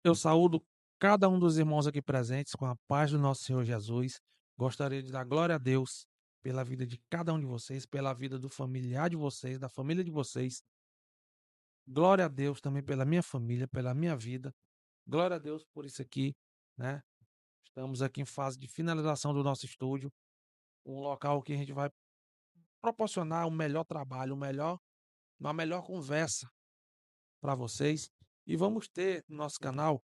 Eu saúdo cada um dos irmãos aqui presentes com a paz do nosso Senhor Jesus. Gostaria de dar glória a Deus pela vida de cada um de vocês, pela vida do familiar de vocês, da família de vocês. Glória a Deus também pela minha família, pela minha vida. Glória a Deus por isso aqui, né? Estamos aqui em fase de finalização do nosso estúdio, um local que a gente vai proporcionar o melhor trabalho, uma melhor conversa para vocês. E vamos ter no nosso canal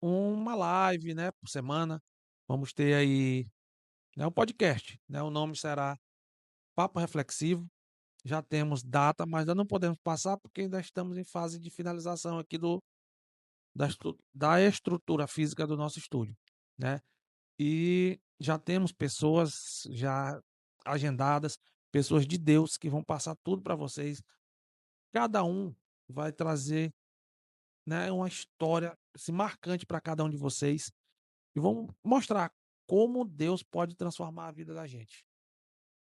uma live, né, por semana. Vamos ter aí, né, um podcast, né? O nome será Papo Reflexivo. Já temos data, mas ainda não podemos passar porque ainda estamos em fase de finalização aqui da estrutura física do nosso estúdio, né? E já temos pessoas já agendadas, pessoas de Deus que vão passar tudo para vocês. Cada um vai trazer, né, uma história assim, marcante para cada um de vocês e vamos mostrar como Deus pode transformar a vida da gente,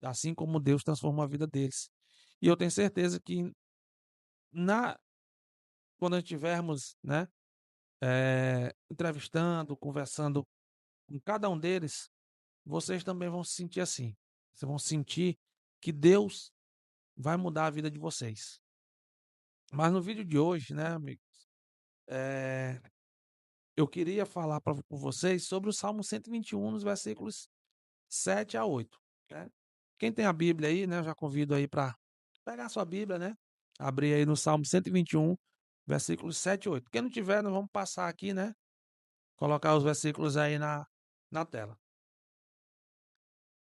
assim como Deus transformou a vida deles. E eu tenho certeza que na quando estivermos, né, entrevistando, conversando com cada um deles, vocês também vão se sentir assim. Vocês vão sentir que Deus vai mudar a vida de vocês. Mas no vídeo de hoje, né, amigo, eh, eu queria falar com vocês sobre o Salmo 121, nos versículos 7 a 8, né. Quem tem a Bíblia aí, né, eu já convido aí para pegar a sua Bíblia, né, abrir aí no Salmo 121, versículos 7 e 8. Quem não tiver, nós vamos passar aqui, né, colocar os versículos aí na tela.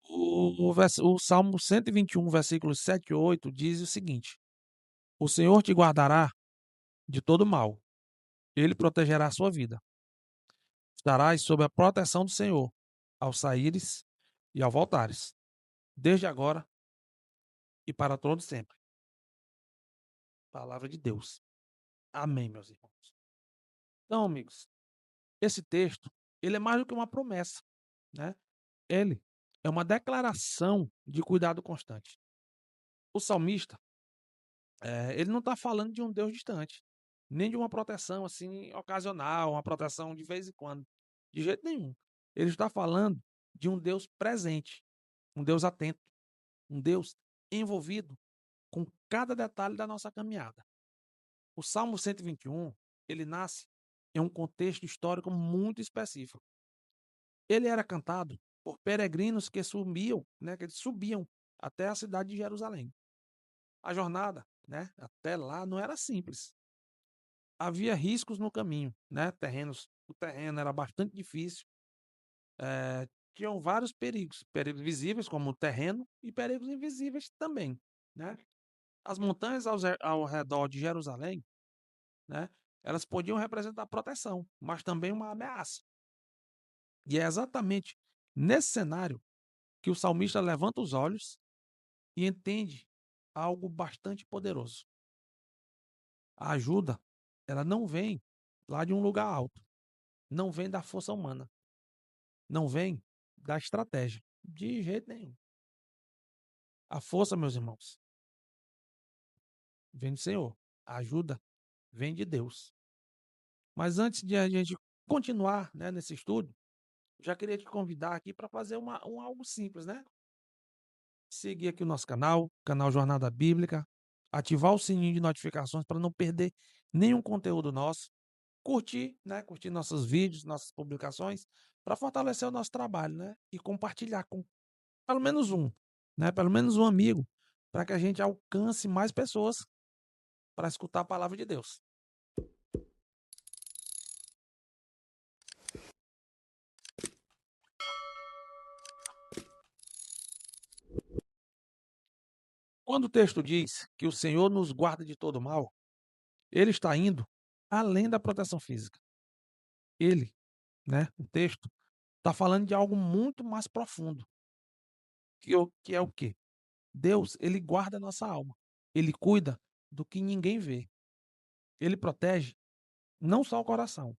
O Salmo 121, versículos 7 e 8 diz o seguinte: O Senhor te guardará de todo mal, ele protegerá a sua vida. Estarás sob a proteção do Senhor, ao saíres e ao voltares, desde agora e para todo sempre. Palavra de Deus. Amém, meus irmãos. Então, amigos, esse texto, ele é mais do que uma promessa, né? Ele é uma declaração de cuidado constante. O salmista, ele não está falando de um Deus distante, nem de uma proteção assim ocasional, uma proteção de vez em quando, de jeito nenhum. Ele está falando de um Deus presente, um Deus atento, um Deus envolvido com cada detalhe da nossa caminhada. O Salmo 121, ele nasce em um contexto histórico muito específico. Ele era cantado por peregrinos que subiam, né, que eles subiam até a cidade de Jerusalém. A jornada, né, até lá não era simples. Havia riscos no caminho, né, o terreno era bastante difícil, tinham vários perigos, perigos visíveis como o terreno e perigos invisíveis também, né? As montanhas ao redor de Jerusalém, né, elas podiam representar proteção, mas também uma ameaça. E é exatamente nesse cenário que o salmista levanta os olhos e entende algo bastante poderoso. A ajuda, ela não vem lá de um lugar alto, não vem da força humana, não vem da estratégia, de jeito nenhum. A força, meus irmãos, vem do Senhor. A ajuda vem de Deus. Mas antes de a gente continuar, né, nesse estudo, já queria te convidar aqui para fazer algo simples, né? Seguir aqui o nosso canal, canal Jornada Bíblica, ativar o sininho de notificações para não perder nenhum conteúdo nosso, curtir, né, curtir nossos vídeos, nossas publicações, para fortalecer o nosso trabalho, né, e compartilhar com pelo menos um, né, pelo menos um amigo, para que a gente alcance mais pessoas para escutar a palavra de Deus. Quando o texto diz que o Senhor nos guarda de todo mal, ele está indo além da proteção física. Ele, né, o texto, está falando de algo muito mais profundo, que é o quê? Deus, ele guarda a nossa alma. Ele cuida do que ninguém vê. Ele protege não só o coração,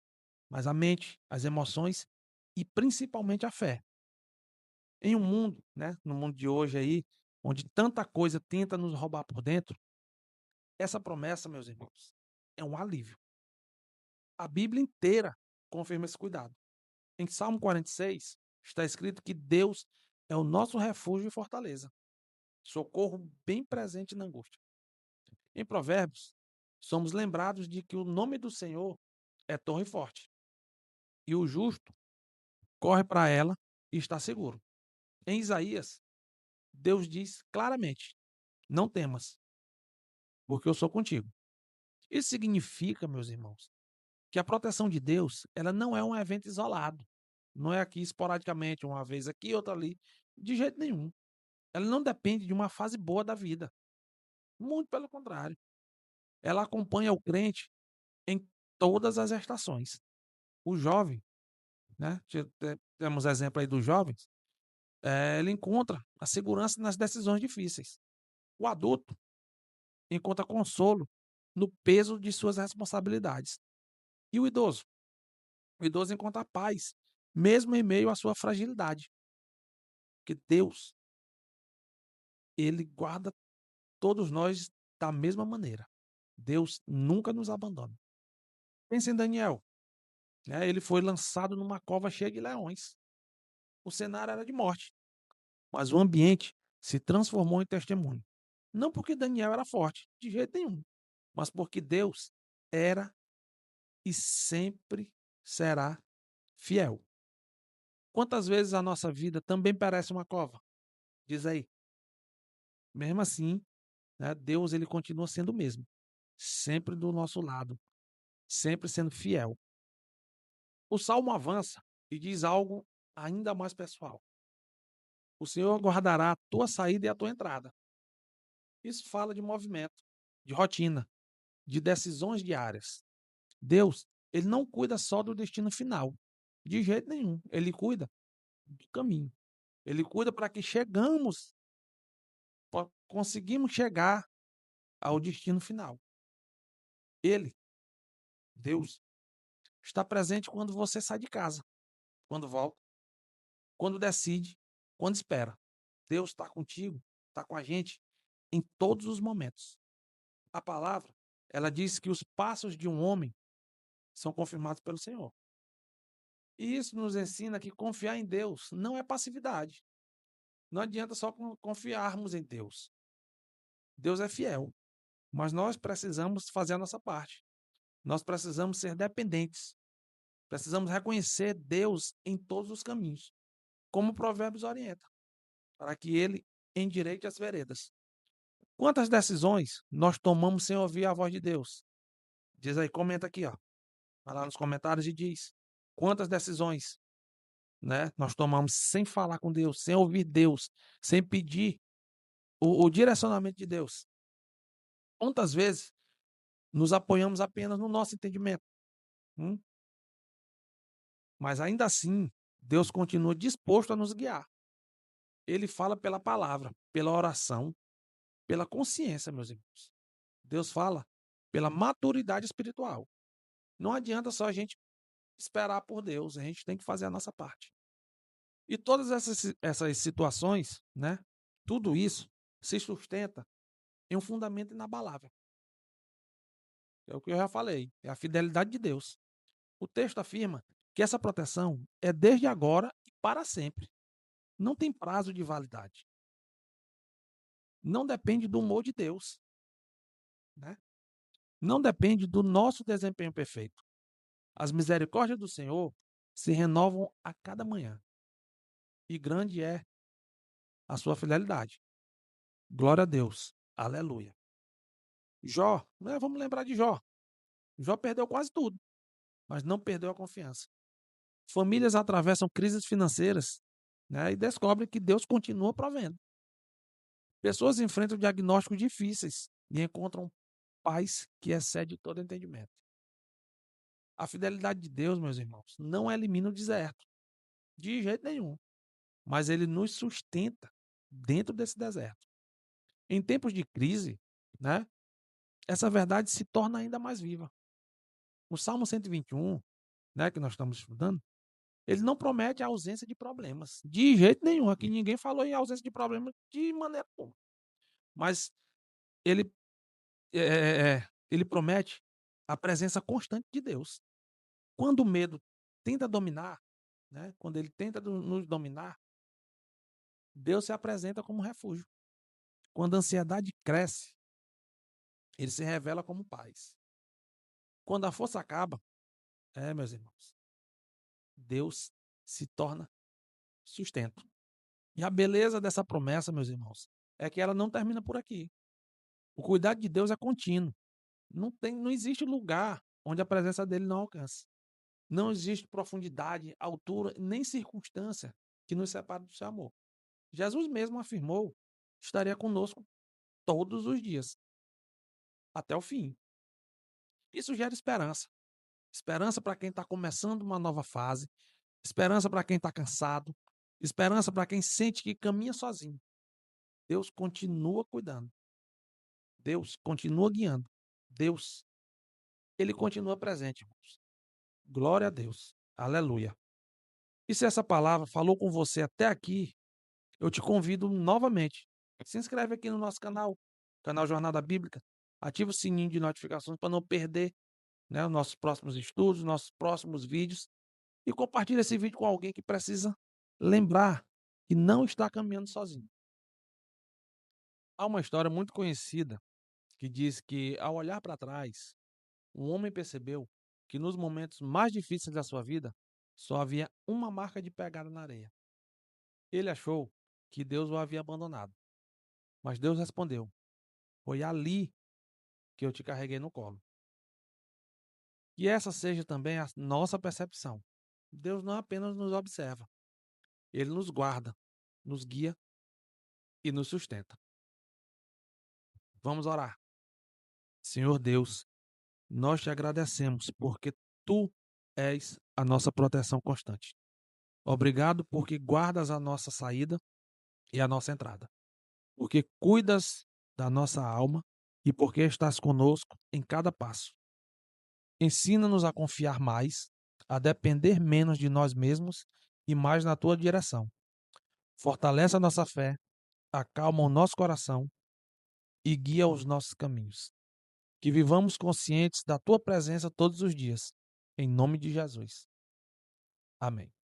mas a mente, as emoções e principalmente a fé. Em um mundo, né, no mundo de hoje aí, onde tanta coisa tenta nos roubar por dentro, essa promessa, meus irmãos, é um alívio. A Bíblia inteira confirma esse cuidado. Em Salmo 46, está escrito que Deus é o nosso refúgio e fortaleza, socorro bem presente na angústia. Em Provérbios, somos lembrados de que o nome do Senhor é torre forte, e o justo corre para ela e está seguro. Em Isaías, Deus diz claramente: não temas, porque eu sou contigo. Isso significa, meus irmãos, que a proteção de Deus, ela não é um evento isolado. Não é aqui esporadicamente, uma vez aqui, outra ali. De jeito nenhum. Ela não depende de uma fase boa da vida. Muito pelo contrário. Ela acompanha o crente em todas as estações. O jovem, né? Temos exemplo aí dos jovens, ele encontra a segurança nas decisões difíceis. O adulto encontra consolo no peso de suas responsabilidades. E o idoso? O idoso encontra paz, mesmo em meio à sua fragilidade. Que Deus, ele guarda todos nós da mesma maneira. Deus nunca nos abandona. Pensa em Daniel, né? Ele foi lançado numa cova cheia de leões. O cenário era de morte, mas o ambiente se transformou em testemunho. Não porque Daniel era forte, de jeito nenhum, mas porque Deus era e sempre será fiel. Quantas vezes a nossa vida também parece uma cova? Diz aí. Mesmo assim, né, Deus ele continua sendo o mesmo, sempre do nosso lado, sempre sendo fiel. O salmo avança e diz algo ainda mais pessoal. O Senhor guardará a tua saída e a tua entrada. Isso fala de movimento, de rotina, de decisões diárias. Deus, ele não cuida só do destino final, de jeito nenhum. Ele cuida do caminho. Ele cuida para que conseguimos chegar ao destino final. Ele, Deus, está presente quando você sai de casa, quando volta, quando decide, quando espera. Deus está contigo, está com a gente em todos os momentos. A palavra, ela diz que os passos de um homem são confirmados pelo Senhor. E isso nos ensina que confiar em Deus não é passividade. Não adianta só confiarmos em Deus. Deus é fiel, mas nós precisamos fazer a nossa parte. Nós precisamos ser dependentes. Precisamos reconhecer Deus em todos os caminhos, como o Provérbios orienta, para que ele endireite as veredas. Quantas decisões nós tomamos sem ouvir a voz de Deus? Diz aí, comenta aqui, ó. Vai lá nos comentários e diz. Quantas decisões, né, nós tomamos sem falar com Deus, sem ouvir Deus, sem pedir o direcionamento de Deus? Quantas vezes nos apoiamos apenas no nosso entendimento? Hum? Mas ainda assim, Deus continua disposto a nos guiar. Ele fala pela palavra, pela oração, pela consciência, meus irmãos. Deus fala pela maturidade espiritual. Não adianta só a gente esperar por Deus, a gente tem que fazer a nossa parte. E todas essas situações, né? Tudo isso se sustenta em um fundamento inabalável. É o que eu já falei, é a fidelidade de Deus. O texto afirma que essa proteção é desde agora e para sempre. Não tem prazo de validade. Não depende do humor de Deus, né? Não depende do nosso desempenho perfeito. As misericórdias do Senhor se renovam a cada manhã. E grande é a sua fidelidade. Glória a Deus. Aleluia. Jó, né, vamos lembrar de Jó. Jó perdeu quase tudo, mas não perdeu a confiança. Famílias atravessam crises financeiras, né, e descobrem que Deus continua provendo. Pessoas enfrentam diagnósticos difíceis e encontram paz que excede todo entendimento. A fidelidade de Deus, meus irmãos, não elimina o deserto, de jeito nenhum, mas ele nos sustenta dentro desse deserto. Em tempos de crise, né, essa verdade se torna ainda mais viva. O Salmo 121, né, que nós estamos estudando, ele não promete a ausência de problemas, de jeito nenhum. Aqui ninguém falou em ausência de problemas de maneira alguma. Mas ele, ele promete a presença constante de Deus. Quando o medo tenta dominar, né, quando ele tenta nos dominar, Deus se apresenta como refúgio. Quando a ansiedade cresce, ele se revela como paz. Quando a força acaba, meus irmãos, Deus se torna sustento. E a beleza dessa promessa, meus irmãos, é que ela não termina por aqui. O cuidado de Deus é contínuo. Não existe lugar onde a presença dele não alcance. Não existe profundidade, altura, nem circunstância que nos separe do seu amor. Jesus mesmo afirmou que estaria conosco todos os dias, até o fim. Isso gera esperança. Esperança para quem está começando uma nova fase, esperança para quem está cansado, esperança para quem sente que caminha sozinho. Deus continua cuidando. Deus continua guiando. Deus, ele continua presente, irmãos. Glória a Deus. Aleluia. E se essa palavra falou com você até aqui, eu te convido novamente. Se inscreve aqui no nosso canal Jornada Bíblica. Ativa o sininho de notificações para não perder, né, os nossos próximos estudos, nossos próximos vídeos. E compartilha esse vídeo com alguém que precisa lembrar que não está caminhando sozinho. Há uma história muito conhecida que diz que, ao olhar para trás, um homem percebeu que nos momentos mais difíceis da sua vida só havia uma marca de pegada na areia. Ele achou que Deus o havia abandonado, mas Deus respondeu: Foi ali que eu te carreguei no colo. Que essa seja também a nossa percepção. Deus não apenas nos observa, ele nos guarda, nos guia e nos sustenta. Vamos orar. Senhor Deus, nós te agradecemos porque tu és a nossa proteção constante. Obrigado porque guardas a nossa saída e a nossa entrada, porque cuidas da nossa alma e porque estás conosco em cada passo. Ensina-nos a confiar mais, a depender menos de nós mesmos e mais na tua direção. Fortalece a nossa fé, acalma o nosso coração e guia os nossos caminhos. Que vivamos conscientes da tua presença todos os dias. Em nome de Jesus. Amém.